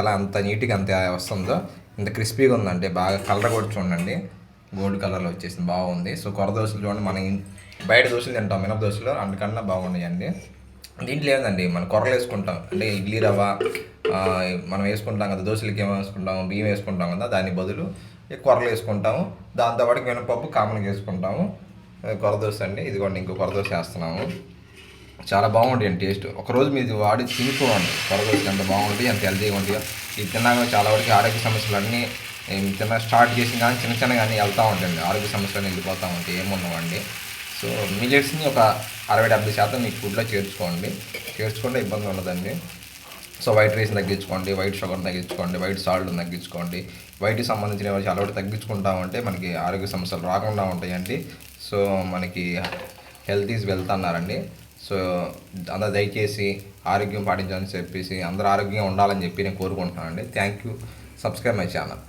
ఎలా అంత నీట్గా అంత వస్తుందో ఇంత క్రిస్పీగా ఉందండి. బాగా కలర్ కూడా చూడండి, గోల్డ్ కలర్లో వచ్చేసింది, బాగుంది. సో కొర దోశలు చూడండి, మనం బయట దోశలు తింటాం మినప దోశలు, అందుకన్నా బాగున్నాయండి. దీంట్లో ఏందండి మనం కొరలు వేసుకుంటాం, అంటే ఇడ్లీ రవ్వ మనం వేసుకుంటాం కదా, దోశలకి ఏమో వేసుకుంటాము, బియ్యం వేసుకుంటాం కదా, దాని బదులు కొరలు వేసుకుంటాము. దాంతోపాటు మినపప్పు కామన్గా వేసుకుంటాము. కొర దోశ అండి, ఇదిగోండి ఇంకో కొర దోశ వేస్తున్నాము. చాలా బాగుంటాయి టేస్ట్. ఒకరోజు మీరు వాడి తినుకోండి, కొర దోశలు ఎంత బాగుంటాయి, ఎంత హెల్తీగా ఉంటాయో. ఇది తిన్నాక చాలా వరకు ఆరోగ్య సమస్యలు అన్నీ తిన్న స్టార్ట్ చేసిన కానీ చిన్న చిన్న కానీ వెళ్తూ ఉంటాయండి, ఆరోగ్య సమస్యలు వెళ్ళిపోతూ ఉంటాయి, ఏమున్నామండి. సో మిల్లెట్స్ని ఒక 60-70% మీకు ఫుడ్లో చేర్చుకుంటే ఇబ్బంది ఉండదండి. సో వైట్ రైస్ని తగ్గించుకోండి, వైట్ షుగర్ తగ్గించుకోండి, వైట్ సాల్ట్ని తగ్గించుకోండి. వైట్కి సంబంధించిన చాలా వరకు తగ్గించుకుంటా ఉంటే మనకి ఆరోగ్య సమస్యలు రాకుండా ఉంటాయండి. సో మనకి హెల్త్ ఈజ్ వెల్త్ అన్నారండి. సో అందరూ దయచేసి ఆరోగ్యం పాటించాలని చెప్పేసి అందరూ ఆరోగ్యంగా ఉండాలని చెప్పి నేను కోరుకుంటున్నానండి. Thank you. Subscribe my channel.